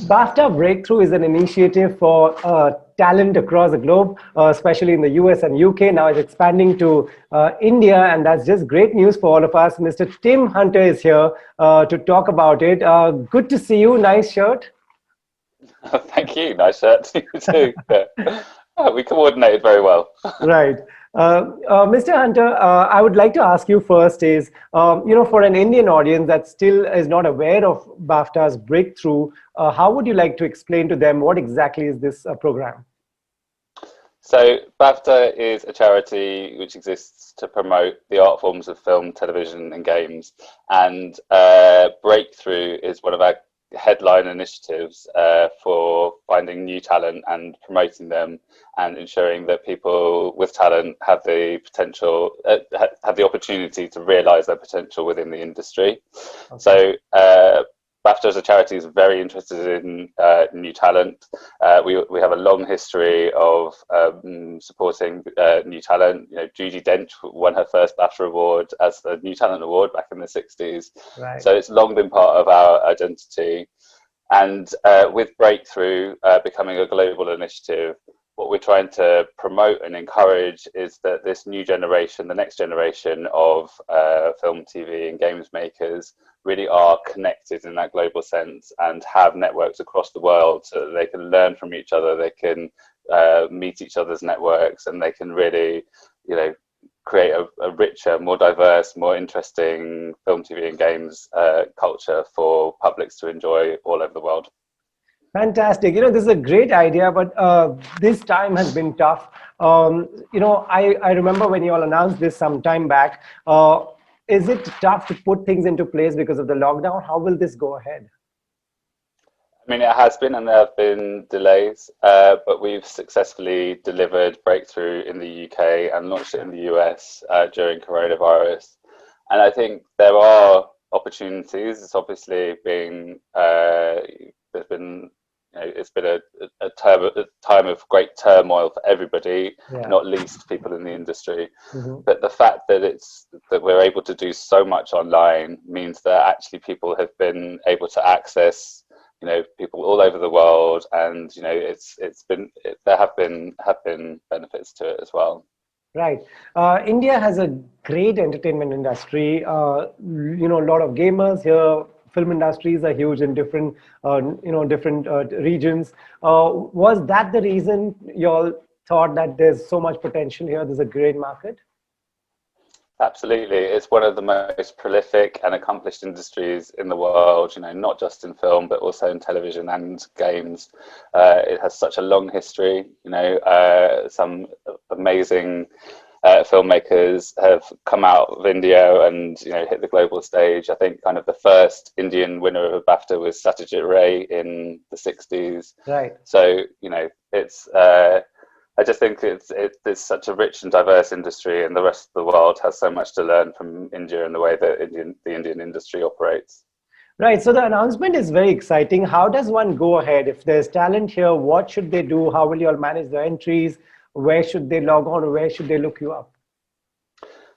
BAFTA Breakthrough is an initiative for talent across the globe, especially in the US and UK. Now it's expanding to India, and that's just great news for all of us. Mr. Tim Hunter is here to talk about it. Good to see you. Nice shirt. Thank you. Nice shirt to you too. We coordinated very well. Right. Mr. Hunter, I would like to ask you first is, for an Indian audience that still is not aware of BAFTA's breakthrough, how would you like to explain to them what exactly is this program? So BAFTA is a charity which exists to promote the art forms of film, television and games. And Breakthrough is one of our headline initiatives for finding new talent and promoting them and ensuring that people with talent have the potential, have the opportunity to realise their potential within the industry. Okay. So BAFTA as a charity is very interested in new talent. We have a long history of supporting new talent. You know, Judi Dench won her first BAFTA award as the New Talent Award back in the 60s. Right. So it's long been part of our identity. And with Breakthrough becoming a global initiative, what we're trying to promote and encourage is that this new generation, the next generation of film, TV and games makers really are connected in that global sense and have networks across the world so that they can learn from each other, they can meet each other's networks, and they can really, create a richer, more diverse, more interesting film, TV and games culture for publics to enjoy all over the world. Fantastic. This is a great idea, but this time has been tough. I remember when you all announced this some time back. Is it tough to put things into place because of the lockdown? How will this go ahead? I mean, it has been, and there have been delays, but we've successfully delivered Breakthrough in the UK and launched it in the US during coronavirus. And I think there are opportunities. It's obviously been, there's been, it's been a time of great turmoil for everybody, not least people in the industry. Mm-hmm. But the fact that we're able to do so much online means that actually people have been able to access, people all over the world, and there have been benefits to it as well. Right. India has a great entertainment industry. A lot of gamers here. Film industries are huge in different regions. Was that the reason you all thought that there's so much potential here? There's a great market? Absolutely. It's one of the most prolific and accomplished industries in the world, not just in film, but also in television and games. It has such a long history, some amazing filmmakers have come out of India and hit the global stage. I think kind of the first Indian winner of a BAFTA was Satyajit Ray in the 60s. Right. So it's I just think it's such a rich and diverse industry, and the rest of the world has so much to learn from India and the way that the Indian industry operates. Right. So the announcement is very exciting. How does one go ahead? If there's talent here, what should they do? How will you all manage the entries? Where should they log on? Where should they look you up?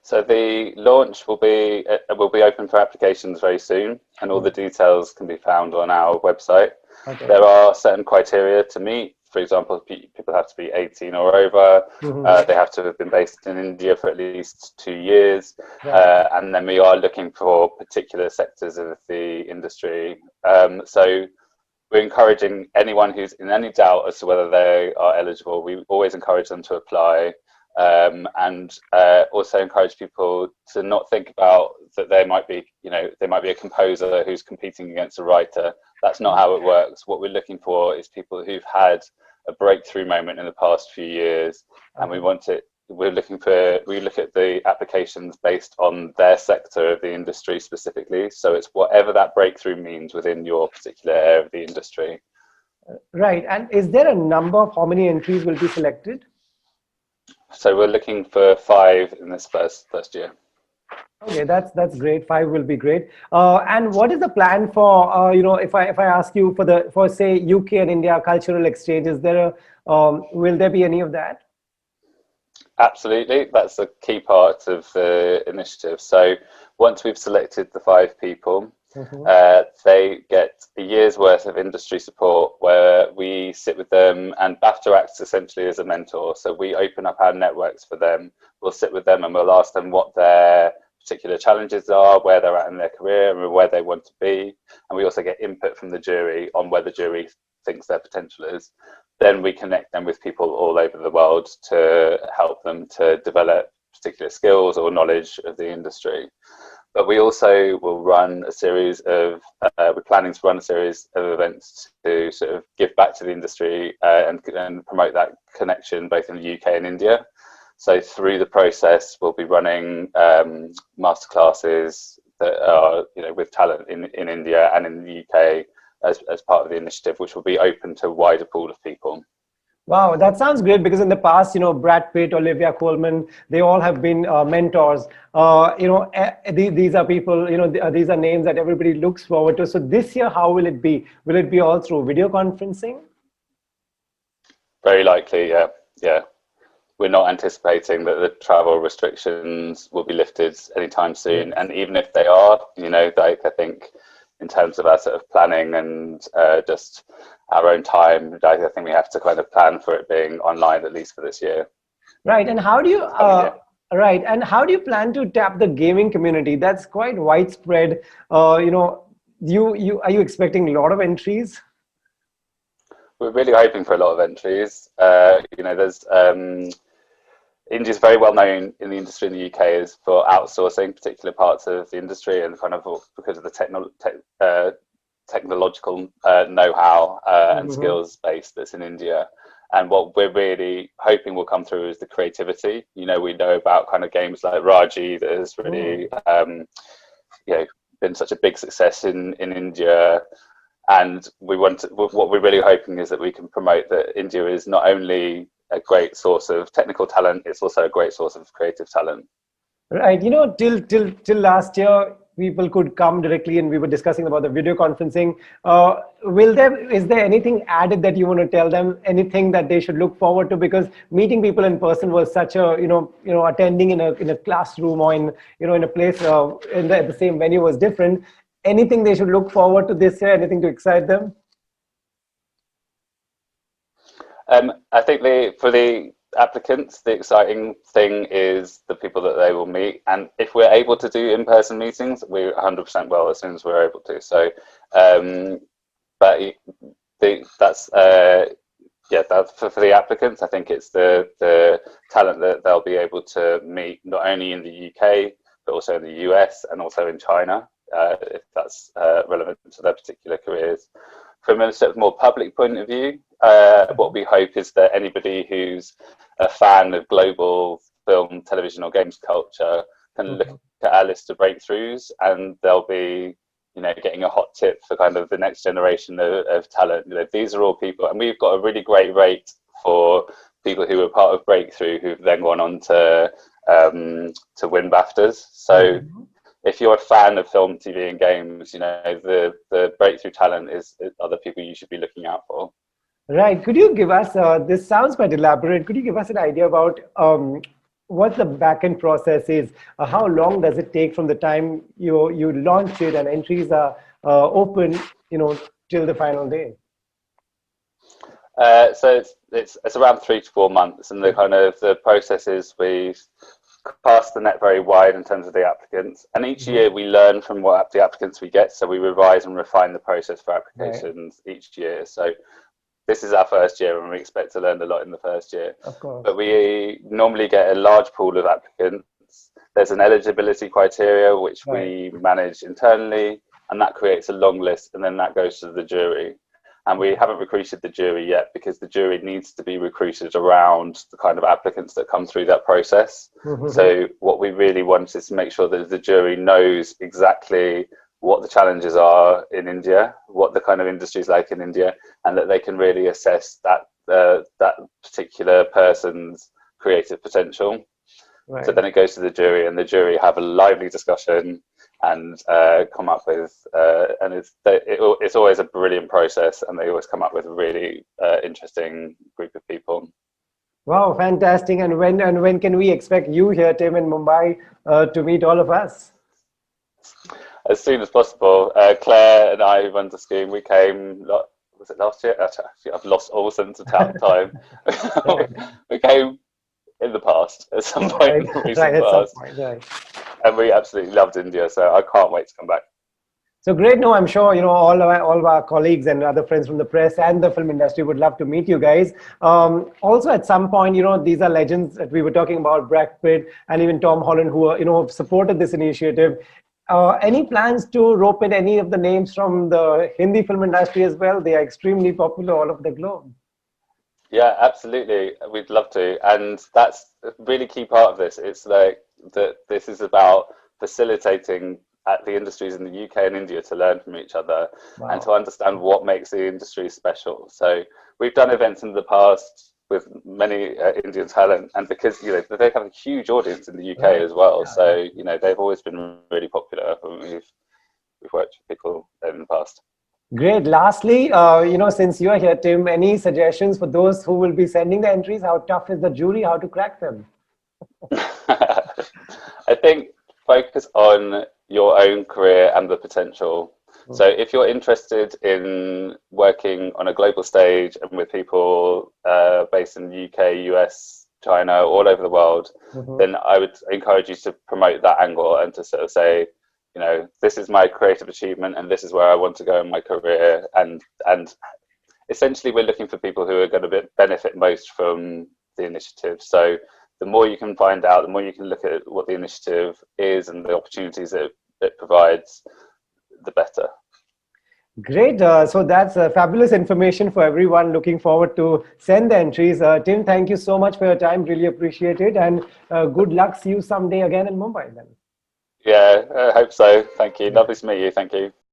So the launch will be open for applications very soon, and all the details can be found on our website. Okay. There are certain criteria to meet. For example, people have to be 18 or over. Mm-hmm. They have to have been based in India for at least 2 years. Right. And then we are looking for particular sectors of the industry. So we're encouraging anyone who's in any doubt as to whether they are eligible. We always encourage them to apply. And also encourage people to not think about that they might be a composer who's competing against a writer. That's not how it works. What we're looking for is people who've had a breakthrough moment in the past few years, and we look at the applications based on their sector of the industry specifically. So it's whatever that breakthrough means within your particular area of the industry. Right. And is there a number of how many entries will be selected? So we're looking for 5 in this first year. Okay, that's great. 5 will be great. And what is the plan for if I ask you for say UK and India cultural exchange? Will there be any of that? Absolutely, that's a key part of the initiative. So once we've selected the 5 people, They get a year's worth of industry support where we sit with them, and BAFTA acts essentially as a mentor. So we open up our networks for them. We'll sit with them and we'll ask them what their particular challenges are, where they're at in their career and where they want to be. And we also get input from the jury on where the jury thinks their potential is. Then we connect them with people all over the world to help them to develop particular skills or knowledge of the industry. But we also will run a series of, we're planning to run a series of events to sort of give back to the industry and promote that connection both in the UK and India. So through the process, we'll be running masterclasses that are, with talent in India and in the UK as part of the initiative, which will be open to a wider pool of people. Wow, that sounds great, because in the past, Brad Pitt, Olivia Colman, they all have been mentors. These are people, these are names that everybody looks forward to. So this year, how will it be? Will it be all through video conferencing? Very likely, yeah. Yeah. We're not anticipating that the travel restrictions will be lifted anytime soon. And even if they are, I think in terms of our sort of planning and just our own time, I think we have to kind of plan for it being online, at least for this year. Right. And how do you right? And how do you plan to tap the gaming community? That's quite widespread. Are you expecting a lot of entries? We're really hoping for a lot of entries. There's India is very well known in the industry in the UK is for outsourcing particular parts of the industry, and kind of because of the technological know-how and skills base that's in India. And what we're really hoping will come through is the creativity. We know about kind of games like Raji that has really been such a big success in India. And what we're really hoping is that we can promote that India is not only a great source of technical talent, it's also a great source of creative talent. Right. Till last year, people could come directly, and we were discussing about the video conferencing. Is there anything added that you want to tell them? Anything that they should look forward to? Because meeting people in person was such a attending in a classroom or in a place in the same venue was different. Anything they should look forward to this year? Anything to excite them? I think for the applicants, the exciting thing is the people that they will meet. And if we're able to do in-person meetings, we're 100% well as soon as we're able to. So, that's for the applicants. I think it's the talent that they'll be able to meet not only in the UK, but also in the US and also in China, if that's relevant to their particular careers. From a sort of more public point of view, what we hope is that anybody who's a fan of global film, television, or games culture can look at our list of breakthroughs, and they'll be, getting a hot tip for kind of the next generation of talent. These are all people, and we've got a really great rate for people who are part of Breakthrough who've then gone on to win BAFTAs. So. If you're a fan of film, TV, and games, the breakthrough talent are the people you should be looking out for. Right. Could you give us, this sounds quite elaborate, could you give us an idea about what the back-end process is? How long does it take from the time you launch it and entries are open, till the final day? So it's around 3 to 4 months, and the process is we cast the net very wide in terms of the applicants, and each year we learn from what the applicants we get, so we revise and refine the process for applications each year. So this is our first year, and we expect to learn a lot in the first year. Of course. But we normally get a large pool of applicants. There's an eligibility criteria which we manage internally, and that creates a long list, and then that goes to the jury. And we haven't recruited the jury yet, because the jury needs to be recruited around the kind of applicants that come through that process. So what we really want is to make sure that the jury knows exactly what the challenges are in India, what the kind of industry is like in India, and that they can really assess that particular person's creative potential. Right. So then it goes to the jury, and the jury have a lively discussion and come up with, and it's always a brilliant process, and they always come up with a really interesting group of people. Wow, fantastic! And when can we expect you here, Tim, in Mumbai, to meet all of us? as soon as possible. Claire and I, who run the scheme, we came. Was it last year? I've lost all sense of time. Right. We came in the past, at some point Right, in the right, recent at some past, point, right. and we absolutely loved India. So I can't wait to come back. So great. No, I'm sure, all of our colleagues and other friends from the press and the film industry would love to meet you guys. Also, at some point, these are legends that we were talking about, Brad Pitt and even Tom Holland, who have supported this initiative. Any plans to rope in any of the names from the Hindi film industry as well? They are extremely popular all over the globe. Yeah, absolutely. We'd love to. And that's a really key part of this. It's like that this is about facilitating at the industries in the UK and India to learn from each other and to Wow. understand what makes the industry special. So we've done events in the past with many Indian talent, and because they have a huge audience in the UK Right. as well. Yeah, yeah. So they've always been really popular when we've worked with people in the past. Great. Lastly, since you are here, Tim, any suggestions for those who will be sending the entries? How tough is the jury? How to crack them? I think focus on your own career and the potential. So if you're interested in working on a global stage and with people based in the UK, US, China, all over the world, then I would encourage you to promote that angle and to sort of say, this is my creative achievement and this is where I want to go in my career. And essentially we're looking for people who are going to benefit most from the initiative. So the more you can find out, the more you can look at what the initiative is and the opportunities it provides, the better. Great. So that's fabulous information for everyone. Looking forward to send the entries. Tim, thank you so much for your time. Really appreciate it. And good luck. See you someday again in Mumbai then. Yeah, I hope so. Thank you. Lovely to meet you. Thank you.